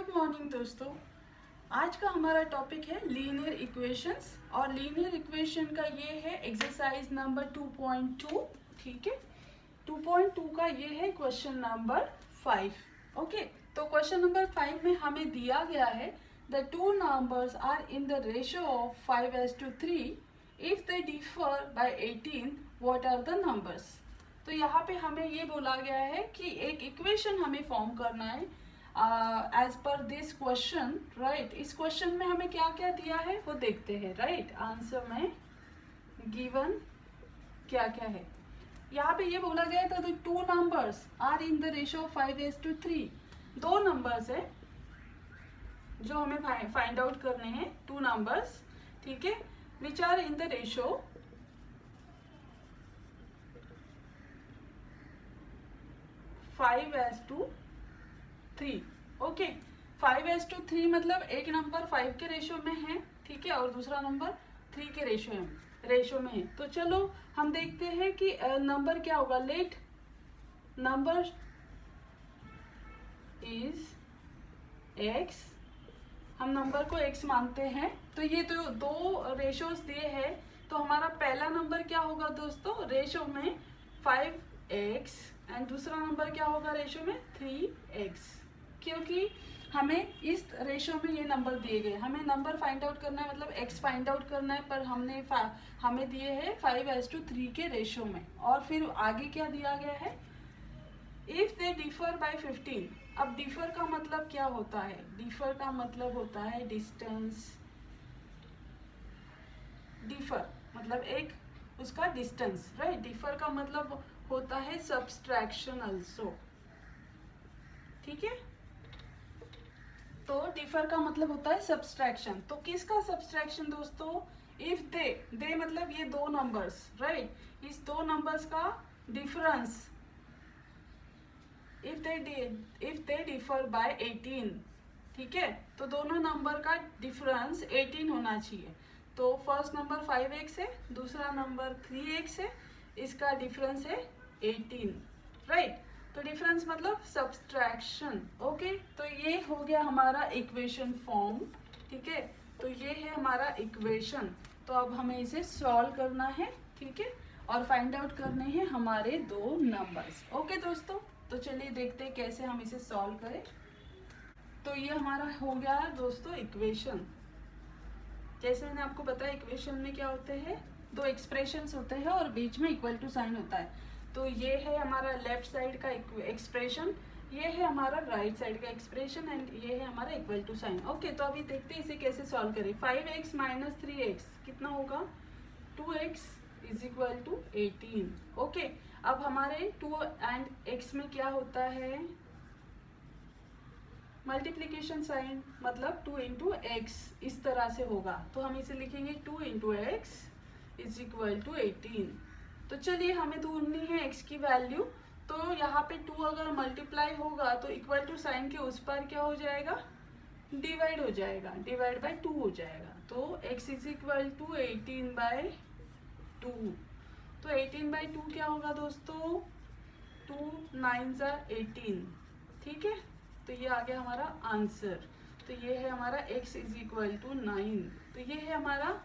Morning दोस्तों। आज का हमारा टॉपिक है लीनियर इक्वेशंस और लीनियर इक्वेशन का ये है एक्सरसाइज नंबर 2.2। ठीक है, 2.2 का ये है क्वेश्चन नंबर 5। ओके, तो क्वेश्चन नंबर 5 में हमें दिया गया है the two numbers are in the ratio of 5:3 if they differ by 18 what are the numbers. तो यहाँ पे हमें ये बोला गया है कि एक इक्वेशन हमें फॉर्म करना है as per this question, right. इस क्वेश्चन में हमें क्या क्या दिया है वो देखते हैं, राइट। आंसर में गिवन क्या क्या है। यहाँ पे ये बोला गया था two numbers are in the ratio 5:3। दो नंबर्स है जो हमें फाइंड आउट करने हैं, टू नंबर्स, ठीक है, which are in the ratio 5:3। Okay, 5:3 मतलब एक नंबर 5 के रेशियो में है, ठीक है, और दूसरा नंबर 3 के रेशियो में है। तो चलो हम देखते हैं कि नंबर क्या होगा। लेट नंबर इज x, हम नंबर को x मानते हैं। तो ये तो दो रेशियोज दिए हैं, तो हमारा पहला नंबर क्या होगा दोस्तों रेशियो में 5x एंड दूसरा नंबर क्या होगा रेशियो में 3x। क्योंकि हमें इस रेशियो में ये नंबर दिए गए, हमें नंबर फाइंड आउट करना है, मतलब x फाइंड आउट करना है, पर हमें दिए हैं 5:3 के रेशियो में। और फिर आगे क्या दिया गया है, इफ दे डिफर बाय 15। अब डिफर का मतलब क्या होता है, डिफर का मतलब होता है डिस्टेंस। डिफर मतलब एक उसका डिस्टेंस, राइट। डिफर का मतलब होता है सब्सट्रैक्शन आल्सो, ठीक है। तो डिफर का मतलब होता है सब्सट्रैक्शन। तो किसका सब्सट्रैक्शन दोस्तों, इफ दे मतलब ये दो नंबर्स, राइट। इस दो नंबर्स का difference if they differ by 18, ठीक है। तो दोनों नंबर का डिफरेंस 18 होना चाहिए। तो फर्स्ट नंबर 5x है, दूसरा नंबर 3x है, इसका डिफरेंस है 18, राइट। तो डिफरेंस मतलब सब्सट्रैक्शन। ओके, तो ये हो गया हमारा इक्वेशन फॉर्म, ठीक है। तो ये है हमारा इक्वेशन। तो अब हमें इसे सॉल्व करना है, ठीक है, और फाइंड आउट करने हैं हमारे दो नंबर्स। ओके दोस्तों, तो चलिए देखते हैं कैसे हम इसे सॉल्व करें। तो ये हमारा हो गया दोस्तों इक्वेशन। जैसे मैंने आपको बताया इक्वेशन में क्या होते हैं, दो एक्सप्रेशंस होते हैं और बीच में इक्वल टू साइन होता है। तो ये है हमारा लेफ्ट साइड का एक्सप्रेशन, ये है हमारा राइट साइड का एक्सप्रेशन एंड ये है हमारा इक्वल टू साइन। ओके, तो अभी देखते हैं इसे कैसे सॉल्व करें। 5x माइनस 3x कितना होगा, 2x is equal to 18। Okay, अब हमारे 2 एंड x में क्या होता है, मल्टीप्लीकेशन साइन, मतलब 2 इंटू एक्स इस तरह से होगा। तो हम इसे लिखेंगे 2 into x is equal to 18। तो चलिए हमें ढूंढनी है x की वैल्यू। तो यहाँ पे 2 अगर मल्टीप्लाई होगा तो इक्वल टू साइन के उस पर क्या हो जाएगा, डिवाइड हो जाएगा, डिवाइड बाय 2 हो जाएगा। तो x इज इक्वल टू 18/2। तो 18/2 क्या होगा दोस्तों, 2 9 18, ठीक है। तो ये आ गया हमारा आंसर। तो ये है हमारा x इज इक्वल टू 9। तो ये है हमारा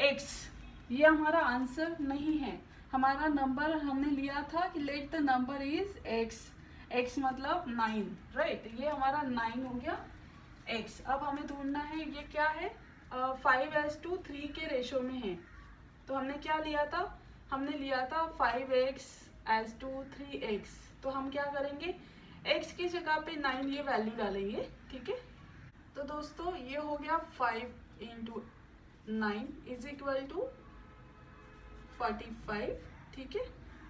x, ये हमारा आंसर नहीं है। हमारा नंबर हमने लिया था कि let the number is x मतलब 9, राइट। ये हमारा 9 हो गया x। अब हमें ढूंढना है ये क्या है, 5:3 के रेशियो में है। तो हमने क्या लिया था, हमने लिया था 5x:3x। तो हम क्या करेंगे, x की जगह पे 9 ये वैल्यू डालेंगे, ठीक है। तो दोस्तों ये हो गया 5 इंटू 9 इज इक्वल टू 45, ठीक है,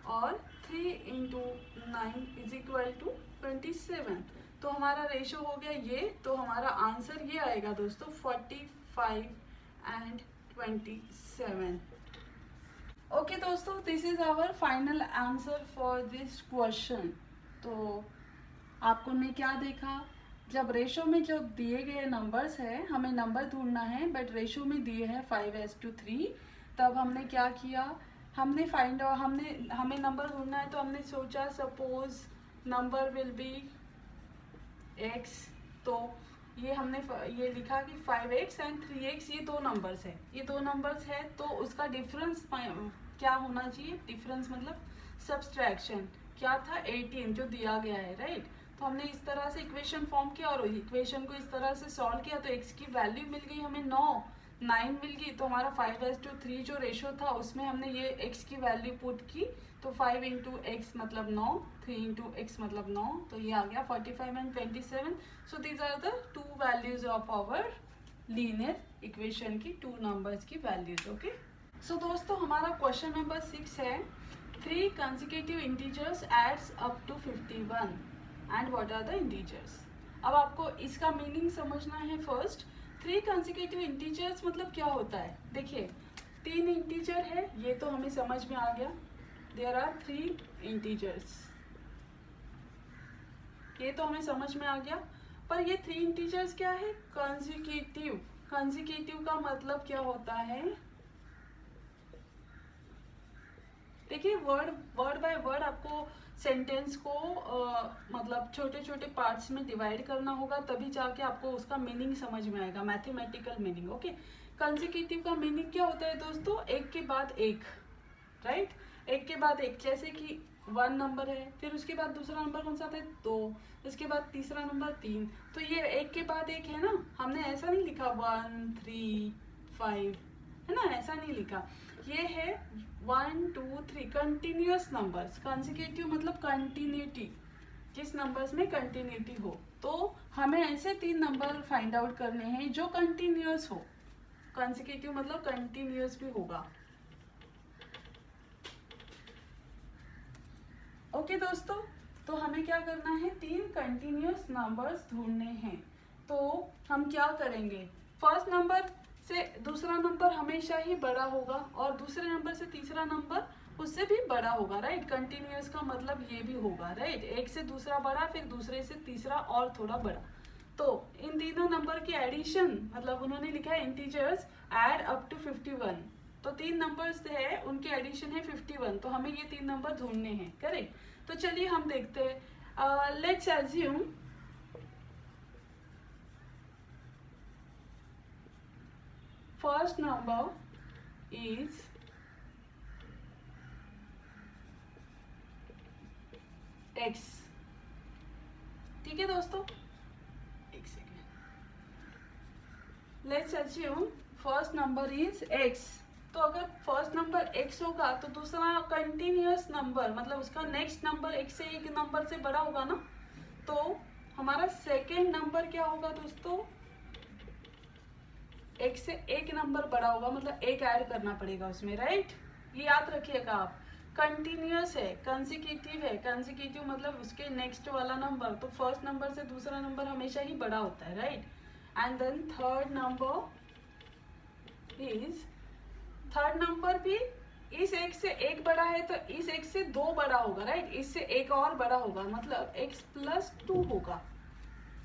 और 3 इंटू 9 इज इक्वल टू 27। तो हमारा रेशियो हो गया ये। तो हमारा आंसर ये आएगा दोस्तों 45 एंड 27। ओके दोस्तों, this is our final answer for this question. तो आपको ने क्या देखा, जब रेशो में जो दिए गए नंबर्स है, हमें नंबर ढूंढना है बट रेशो में दिए हैं 5:3। तब हमने क्या किया, हमें नंबर ढूंढना है तो हमने सोचा suppose number will be x। तो ये हमने ये लिखा कि 5x एंड 3x ये दो नंबर्स है, ये दो नंबर्स है, तो उसका डिफरेंस क्या होना चाहिए? डिफरेंस मतलब सब्सट्रैक्शन क्या था? 18 जो दिया गया है, राइट। तो हमने इस तरह से इक्वेशन फॉर्म किया और इक्वेशन को इस तरह से सॉल्व किया, तो x की वैल्यू मिल गई हमें 9 मिल गई। तो हमारा 5:3 जो रेशो था उसमें हमने ये x की वैल्यू पुट की, तो 5 इंटू एक्स मतलब 9, 3 इंटू एक्स मतलब 9, तो ये आ गया 45 and 27। So these are the two values of our linear equation की, टू नंबर्स की वैल्यूज। ओके, सो दोस्तों हमारा क्वेश्चन नंबर 6 है 3 consecutive integers adds up to 51 and what are the integers। अब आपको इसका मीनिंग समझना है। फर्स्ट 3 consecutive integers मतलब क्या होता है? देखिए 3 इंटीजर है, ये तो हमें समझ में आ गया, देयर आर 3 इंटीजर्स, ये तो हमें समझ में आ गया। पर ये 3 इंटीजर्स क्या है? कंसेक्यूटिव। कंसेक्यूटिव का मतलब क्या होता है? देखिए वर्ड बाय वर्ड आपको सेंटेंस को मतलब छोटे छोटे पार्ट्स में डिवाइड करना होगा, तभी जाके आपको उसका मीनिंग समझ में आएगा, मैथमेटिकल मीनिंग। ओके, कंसेक्यूटिव का मीनिंग क्या होता है दोस्तों? एक के बाद एक, राइट, एक के बाद एक। जैसे कि 1 नंबर है, फिर उसके बाद दूसरा नंबर कौन सा था? 2, उसके बाद तीसरा नंबर 3, तो ये एक के बाद एक है ना। हमने ऐसा नहीं लिखा 1 3 5, है ना, ऐसा नहीं लिखा। ये है 1 2 3 कंटिन्यूअस नंबर्स। कंसेक्यूटिव मतलब कंटिन्यूटी, जिस नंबर्स में कंटिन्यूटी हो। तो हमें ऐसे 3 नंबर फाइंड आउट करने हैं जो कंटिन्यूअस हो। कंसेक्यूटिव मतलब कंटिन्यूअस भी होगा। ओके दोस्तों, तो हमें क्या करना है? 3 कंटिन्यूअस नंबर्स ढूंढने हैं। तो हम क्या करेंगे? फर्स्ट नंबर से दूसरा नंबर हमेशा ही बड़ा होगा और दूसरे नंबर से तीसरा नंबर उससे भी बड़ा होगा, राइट। कंटिन्यूअस का मतलब ये भी होगा, राइट, एक से दूसरा बड़ा, फिर दूसरे से तीसरा और थोड़ा बड़ा। तो इन तीनों नंबर की एडिशन, मतलब उन्होंने लिखा है इंटीजर्स ऐड अप टू 51, तो 3 नंबर्स है उनकी एडिशन है 51, तो हमें ये 3 नंबर ढूंढने हैं, करेक्ट। तो चलिए हम देखते हैं। Let's assume first number is x, ठीक है दोस्तों। एक second, let's assume first number is x। तो अगर फर्स्ट नंबर x होगा तो दूसरा कंटिन्यूअस नंबर मतलब उसका नेक्स्ट नंबर x से एक नंबर से बड़ा होगा ना। तो हमारा सेकेंड नंबर क्या होगा दोस्तों? एक से एक नंबर बड़ा होगा, मतलब एक ऐड करना पड़ेगा उसमें, राइट। ये याद रखिएगा आप। कंटिन्यूअस है, कंसेक्यूटिव है, कंसेक्यूटिव मतलब उसके नेक्स्ट वाला नंबर, तो फर्स्ट नंबर से दूसरा नंबर हमेशा ही बड़ा होता है, right. And then third number भी इस एक से एक बड़ा है तो इस एक से 2 बड़ा होगा, राइट, इससे एक और बड़ा होगा, मतलब x+2 होगा।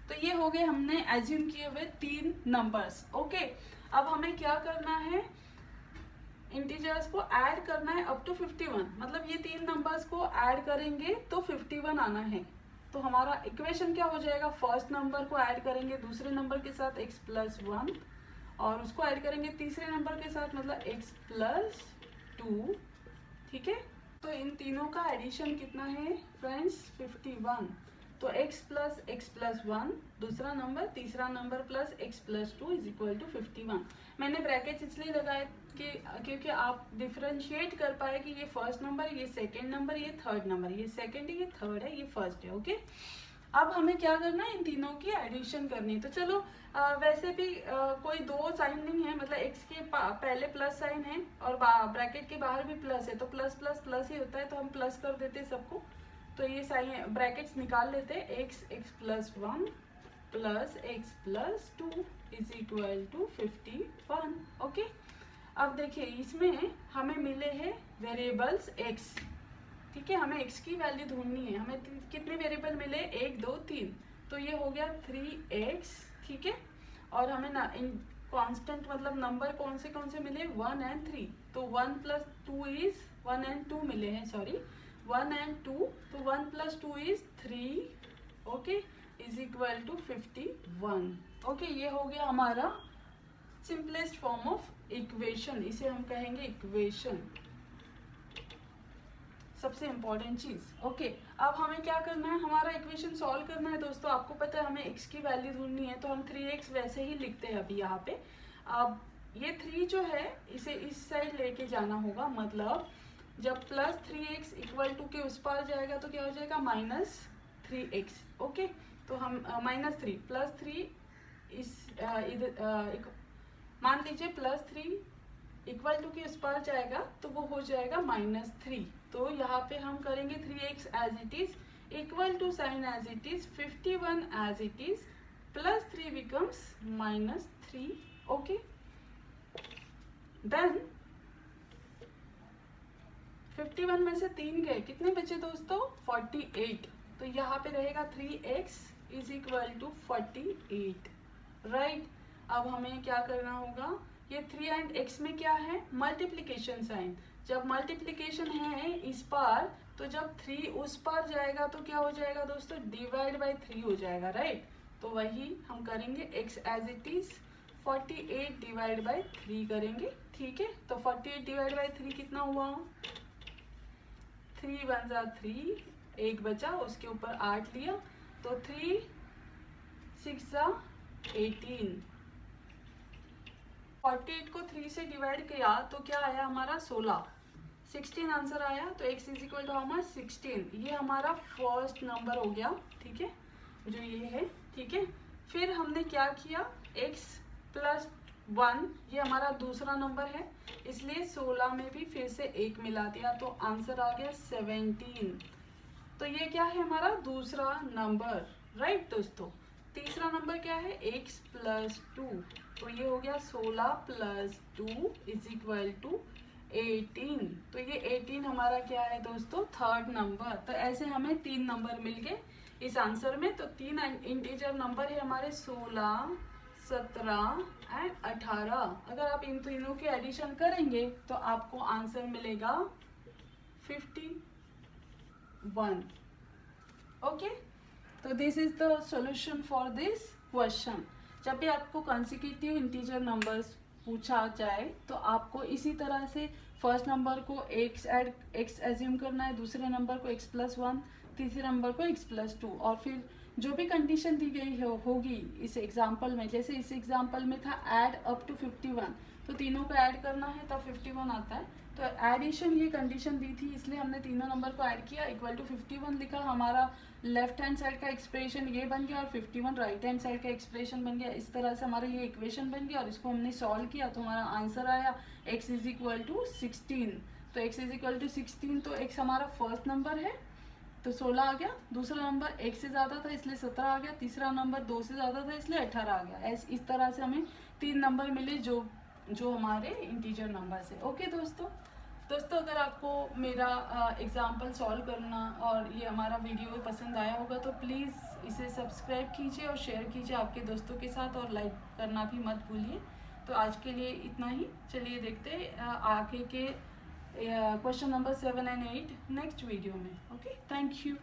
तो ये हो गए हमने एज्यूम किए हुए 3 नंबर्स। ओके, अब हमें क्या करना है? इंटीजर्स को ऐड करना है अप टू 51, मतलब ये 3 नंबर्स को ऐड करेंगे तो 51 आना है। तो हमारा इक्वेशन क्या हो जाएगा? फर्स्ट नंबर को ऐड करेंगे दूसरे नंबर के साथ x+1 और उसको ऐड करेंगे तीसरे नंबर के साथ मतलब x+2, ठीक है। तो इन तीनों का एडिशन कितना है फ्रेंड्स? 51। तो x+1 दूसरा नंबर, तीसरा number plus x+2 is equal to 51। मैंने ब्रैकेट्स इसलिए लगाए कि क्योंकि आप डिफरेंशिएट कर पाए कि ये फर्स्ट नंबर, ये सेकंड नंबर, ये थर्ड नंबर, ये सेकंड है, ये थर्ड है, ये फर्स्ट है। ओके, अब हमें क्या करना है? इन तीनों की एडिशन करनी है। तो चलो वैसे भी कोई 2 साइन नहीं है, मतलब x के पहले प्लस साइन है और ब्रैकेट के बाहर भी प्लस है, तो प्लस प्लस प्लस ही होता है, तो हम प्लस कर देते हैं सबको। तो ये साइन ब्रैकेट्स निकाल लेते हैं। x+1 plus x+2 is equal to 51। Okay, अब देखिए इसमें हमें मिले हैं वेरिएबल्स x, ठीक है। हमें x की वैल्यू ढूंढनी है। हमें कितने वेरिएबल मिले? 1 2 3, तो ये हो गया 3x, ठीक है। और हमें ना कांस्टेंट मतलब नंबर कौन से मिले? 1 and 3, तो 1+2 इज 1 and 2 मिले हैं, सॉरी 1 and 2, तो 1+2 is 3, okay, is equal to 51। Okay, ये हो गया हमारा सिंपलेस्ट फॉर्म ऑफ इक्वेशन, इसे हम कहेंगे इक्वेशन, सबसे इम्पॉर्टेंट चीज। ओके, अब हमें क्या करना है, हमारा इक्वेशन सॉल्व करना है दोस्तों। आपको पता है हमें x की वैल्यू ढूंढनी है, तो हम 3x वैसे ही लिखते हैं अभी यहाँ पे। अब ये 3 जो है इसे इस साइड लेके जाना होगा, मतलब जब प्लस 3x इक्वल टू के उस पार जाएगा तो क्या हो जाएगा, -3x। ओके, तो हम -3 प्लस 3 इस इधर मान लीजिए +3 इक्वल टू के उस पार जाएगा तो वो हो जाएगा -3। तो यहाँ पे हम करेंगे 3x as it is equal to sign as it is 51 as it is +3 becomes -3। Okay, then 51 में से 3 गए, कितने बचे दोस्तों, 48। तो यहाँ पे रहेगा 3x is equal to 48, right. अब हमें क्या करना होगा, ये 3 एंड x में क्या है, मल्टीप्लीकेशन साइन। जब मल्टीप्लीकेशन है इस पार, तो जब 3 उस पार जाएगा तो क्या हो जाएगा दोस्तों, डिवाइड बाय 3 हो जाएगा, राइट। तो वही हम करेंगे, x as it is 48 divide by 3 करेंगे, ठीक है। तो 48 डिवाइड बाय 3 कितना हुआ, 3 1 जा 3, 1 बचा, उसके ऊपर 8 लिया, तो 3 6 जा 18। 48 को 3 से डिवाइड किया तो क्या आया हमारा 16 आंसर आया। तो x इज इक्वल टू हमारा 16, ये हमारा फर्स्ट नंबर हो गया, ठीक है, जो ये है, ठीक है। फिर हमने क्या किया, x + 1 ये हमारा दूसरा नंबर है, इसलिए 16 में भी फिर से 1 मिला दिया, तो आंसर आ गया 17। तो ये क्या है, हमारा दूसरा नंबर, राइट दोस्तों। तीसरा नंबर क्या है, x + 2, तो ये हो गया 16 + 2 इज इक्वल टू 18। तो ये 18 हमारा क्या है दोस्तों, थर्ड नंबर। तो ऐसे हमें 3 नंबर मिल गए इस आंसर में। तो 3 इंटीजर नंबर है हमारे 16, 17 एंड 18। अगर आप इन तीनों के एडिशन करेंगे तो आपको आंसर मिलेगा 51। ओके, तो this is the solution for this question. जब भी आपको कॉन्सिक्यूटिव इंटीजर नंबर्स पूछा जाए तो आपको इसी तरह से फर्स्ट नंबर को x एज्यूम करना है, दूसरे नंबर को x + 1, तीसरे नंबर को x + 2, और फिर जो भी कंडीशन दी गई होगी इस एग्जाम्पल में, जैसे इस एग्जाम्पल में था ऐड अप टू 51, तो तीनों को ऐड करना है तब 51 आता है। तो एडिशन ये कंडीशन दी थी, इसलिए हमने तीनों नंबर को ऐड किया, इक्वल टू 51 लिखा। हमारा लेफ्ट हैंड साइड का एक्सप्रेशन ये बन गया और 51 राइट हैंड साइड का एक्सप्रेशन बन गया। इस तरह से हमारा ये इक्वेशन बन गया और इसको हमने सॉल्व किया तो हमारा आंसर आया x इज इक्वल टू 16। तो x इज इक्वल टू 16, तो x हमारा फर्स्ट नंबर है तो 16 आ गया, दूसरा नंबर 1 से ज़्यादा था इसलिए 17 आ गया, तीसरा नंबर 2 से ज़्यादा था इसलिए 18 आ गया। इस तरह से हमें 3 नंबर मिले जो हमारे इंटीजर नंबर से। ओके दोस्तों, अगर आपको मेरा एग्जाम्पल सॉल्व करना और ये हमारा वीडियो पसंद आया होगा तो प्लीज़ इसे सब्सक्राइब कीजिए और शेयर कीजिए आपके दोस्तों के साथ, और लाइक करना भी मत भूलिए। तो आज के लिए इतना ही, चलिए देखते हैं आगे के question number 7 and 8 next video में। Okay, thank you.